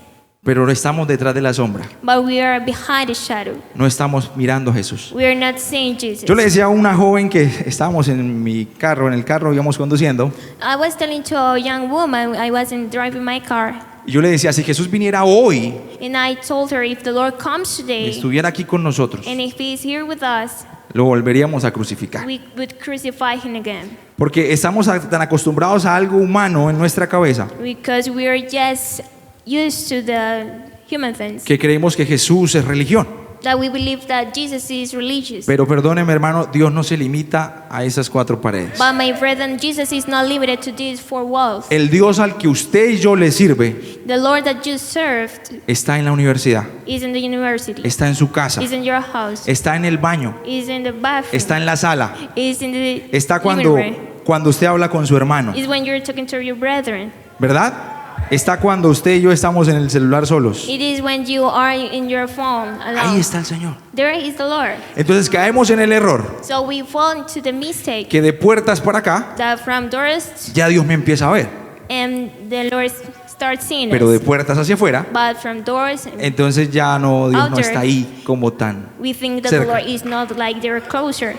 pero estamos detrás de la sombra, But we are behind the shadow. no estamos mirando a Jesús. We are not seeing Jesus. Yo le decía a una joven que estábamos en el carro íbamos conduciendo, I was telling to a young woman, I wasn't driving my car, y yo le decía, si Jesús viniera hoy, and I told her if the Lord comes today estuviera aquí con nosotros, and if He is here with us, lo volveríamos a crucificar. we would crucify Him again. Porque estamos tan acostumbrados a algo humano en nuestra cabeza Because we are just used to the human things. que creemos que Jesús es religión. That we believe that Jesus is religious. Pero perdóneme, hermano, Dios no se limita a esas 4 paredes. But my brethren, Jesus is not limited to these 4 walls. El Dios al que usted y yo le sirve The Lord that you served está en la universidad, is in the university, está en su casa, is in your house, está en el baño, is in the bathroom, está en la sala, is in the está living room, cuando usted habla con su hermano, is when you're talking to your brethren. ¿verdad? Está cuando usted y yo estamos en el celular solos. It is when you are in your phone Ahí alone. está el Señor. There is the Lord. Entonces caemos en el error So we fall into the mistake que de puertas para acá that from doors ya Dios me empieza a ver, and the Lord starts seeing pero de us. puertas hacia afuera, But from doors, entonces ya no, Dios no Outer. está ahí como tan we think that the cerca. Lord is not like they're closer.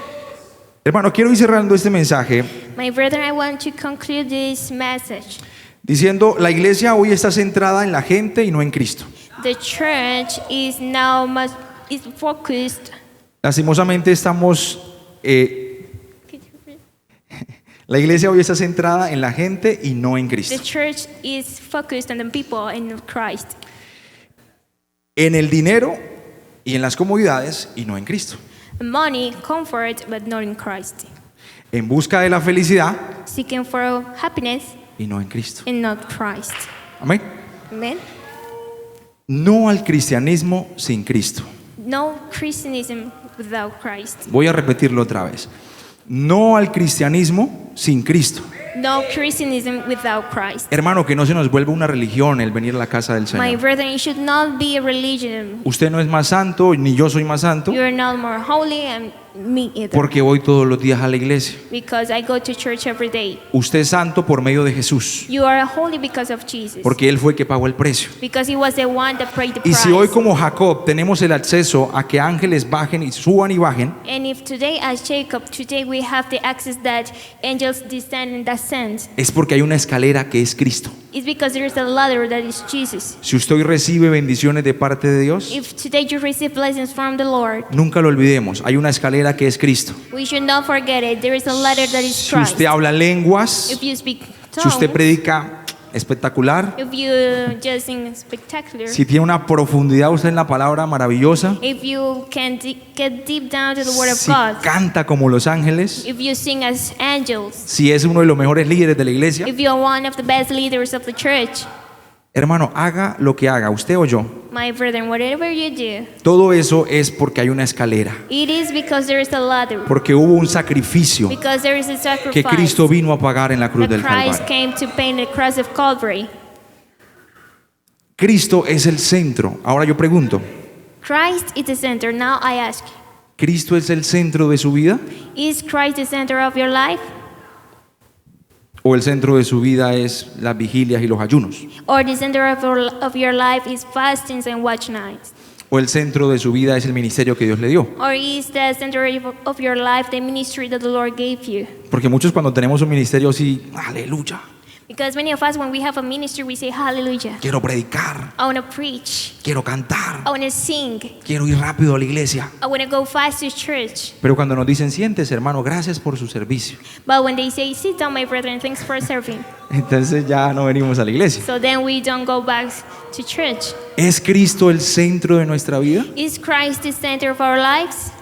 Hermano, quiero ir cerrando este mensaje My brethren, I want to conclude this message. diciendo, la iglesia hoy está centrada en la gente y no en Cristo. The church is now is focused. Lastimosamente la iglesia hoy está centrada en la gente y no en The Cristo. church is focused on the people and of Christ. En el dinero y en las comodidades y no en Cristo. Money, comfort, but not in Christ. En busca de la felicidad Seeking for happiness y no en Cristo. and not Christ. Amén. Amen. No al cristianismo sin Cristo. No Christianism without Christ. Voy a repetirlo otra vez. No al cristianismo sin Cristo. No Christianism without Christ. Hermano, que no se nos vuelva una religión el venir a la casa del My Señor. brethren, it should not be a religion. Usted no es más santo, ni yo soy más santo, You are not more holy and me either. porque voy todos los días a la iglesia. Because I go to church every day. Usted es santo por medio de Jesús, You are holy because of Jesus. porque Él fue el que pagó el precio. Because He was the one that paid the Y price. si hoy como Jacob tenemos el acceso a que ángeles bajen y suban y bajen, And if today, as Jacob, today we have the access that angels descend and ascend, es porque hay una escalera que es Cristo. it's because there is a ladder that is Jesus. Si usted hoy recibe bendiciones de parte de Dios, If today you receive blessings from the Lord, nunca lo olvidemos, hay una escalera que es Cristo. we should not forget it. There is a ladder that is Si Christ. usted habla lenguas, If you speak si usted tongues, predica espectacular, if you just sing spectacular, si tiene una profundidad usted en la palabra maravillosa, if you can get deep down to the Word of si God, canta como los ángeles, if you sing as angels, si es uno de los mejores líderes de la iglesia, if you are one of the best leaders of the church, hermano, haga lo que haga, usted o yo, my brethren, whatever you do, todo eso es porque hay una escalera, it is because there is a ladder, porque hubo un sacrificio because there is a que sacrifice Cristo vino a pagar en la cruz that del Christ Calvario. came to pay in the cross of Calvary. Cristo es el centro. Ahora yo pregunto, Christ is the center. Now I ask, ¿Cristo es el centro de su vida is Christ the center of your life? o el centro de su vida es las vigilias y los ayunos? Or the center of your life is fastings and watch nights? ¿O el centro de su vida es el ministerio que Dios le dio? Or is the center of your life the ministry that the Lord gave you? Porque muchos cuando tenemos un ministerio sí, aleluya, Because many of us, when we have a ministry, we say, hallelujah. quiero predicar, I want to preach. quiero cantar, I want to sing. quiero ir rápido a la iglesia. I want to go fast to church. Pero cuando nos dicen, siéntese hermano, gracias por su servicio, But when they say, sit down, my brethren, thanks for serving. entonces ya no venimos a la iglesia. So then we don't go back to church. ¿Es Cristo el centro de nuestra vida? Is Christ the center of our lives?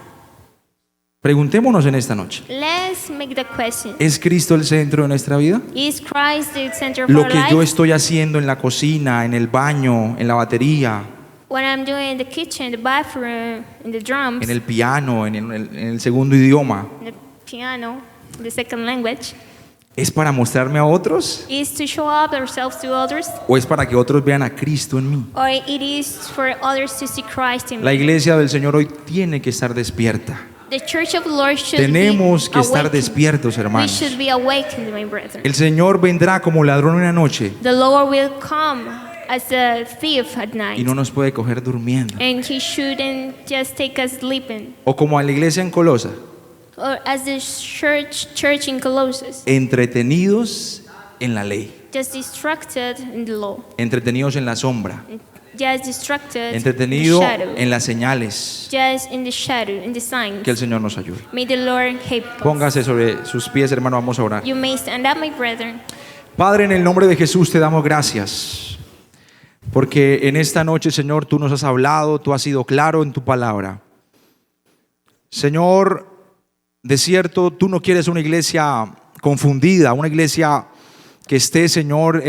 Preguntémonos en esta noche. Let's make the question. ¿Es Cristo el centro de nuestra vida? Is Christ the center of Lo our que yo lives? estoy haciendo en la cocina, en el baño, en la batería, What I'm doing in the kitchen, the bathroom, in the drums, en el piano, en el segundo idioma, in the piano, the second language, ¿Es para mostrarme a otros is to show up ourselves to others, o es para que otros vean a Cristo en mí? or it is for others to see Christ in La me. iglesia del Señor hoy tiene que estar despierta. The church of the Lord should Tenemos que be estar awakened. despiertos, We hermanos. should be awakened, my brethren. El Señor vendrá como ladrón en la noche The Lord will come as a thief at y night, no nos puede coger durmiendo. and He shouldn't just take us sleeping. O como a la iglesia en Colosa, Or as the church in Colossus, entretenidos en la ley, just distracted in the law, entretenidos en la sombra, just distracted in the entretenido shadow, en las señales. just in the shadow, in the signs. Que el Señor nos ayude. May the Lord help us. Póngase sobre sus pies, hermano, vamos a orar. You may stand up, my brethren. Padre, en el nombre de Jesús te damos gracias, porque en esta noche, Señor, tú nos has hablado, tú has sido claro en tu palabra. Señor, de cierto, tú no quieres una iglesia confundida, una iglesia que esté, Señor,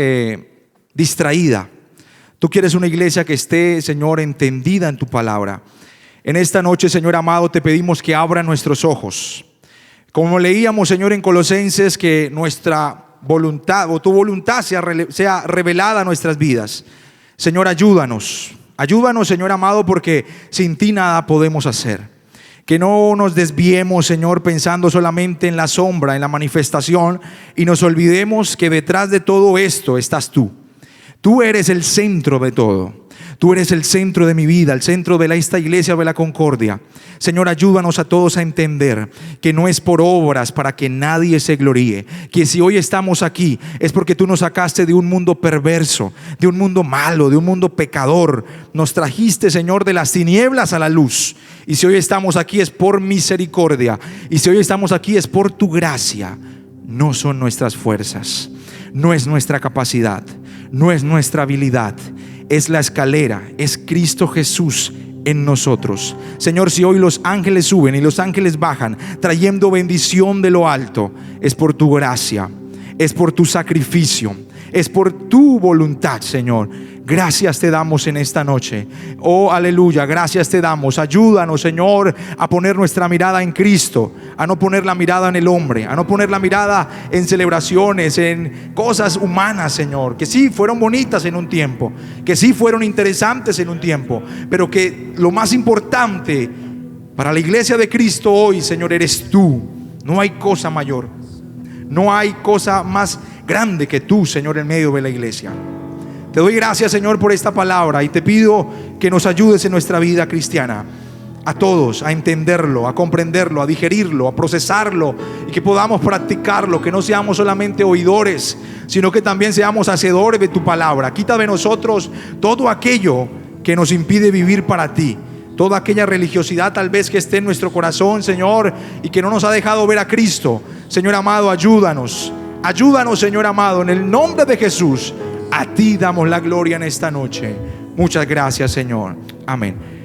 distraída. Tú quieres una iglesia que esté, Señor, entendida en tu palabra. En esta noche, Señor amado, te pedimos que abra nuestros ojos. Como leíamos, Señor, en Colosenses, que nuestra voluntad o tu voluntad sea revelada a nuestras vidas. Señor, ayúdanos. Ayúdanos, Señor amado, porque sin ti nada podemos hacer. Que no nos desviemos, Señor, pensando solamente en la sombra, en la manifestación, y nos olvidemos que detrás de todo esto estás tú. Tú eres el centro de todo. Tú eres el centro de mi vida, el centro de esta iglesia de la Concordia. Señor, ayúdanos a todos a entender que no es por obras para que nadie se gloríe. Que si hoy estamos aquí es porque tú nos sacaste de un mundo perverso, de un mundo malo, de un mundo pecador. Nos trajiste, Señor, de las tinieblas a la luz. Y si hoy estamos aquí es por misericordia. Y si hoy estamos aquí es por tu gracia. No son nuestras fuerzas, no es nuestra capacidad, no es nuestra habilidad. Es la escalera, es Cristo Jesús en nosotros. Señor, si hoy los ángeles suben y los ángeles bajan trayendo bendición de lo alto, es por tu gracia, es por tu sacrificio, es por tu voluntad, Señor. Gracias te damos en esta noche. Oh, aleluya, gracias te damos. Ayúdanos, Señor, a poner nuestra mirada en Cristo, a no poner la mirada en el hombre, a no poner la mirada en celebraciones, en cosas humanas, Señor, que sí fueron bonitas en un tiempo, que sí fueron interesantes en un tiempo, pero que lo más importante para la iglesia de Cristo hoy, Señor, eres tú. No hay cosa mayor, no hay cosa más grande que tú, Señor, en medio de la iglesia. Te doy gracias, Señor, por esta palabra y te pido que nos ayudes en nuestra vida cristiana, a todos, a entenderlo, a comprenderlo, a digerirlo, a procesarlo y que podamos practicarlo, que no seamos solamente oidores, sino que también seamos hacedores de tu palabra. Quita de nosotros todo aquello que nos impide vivir para ti, toda aquella religiosidad tal vez que esté en nuestro corazón, Señor, y que no nos ha dejado ver a Cristo. Señor amado, ayúdanos, Señor amado, en el nombre de Jesús. A ti damos la gloria en esta noche. Muchas gracias, Señor. Amén.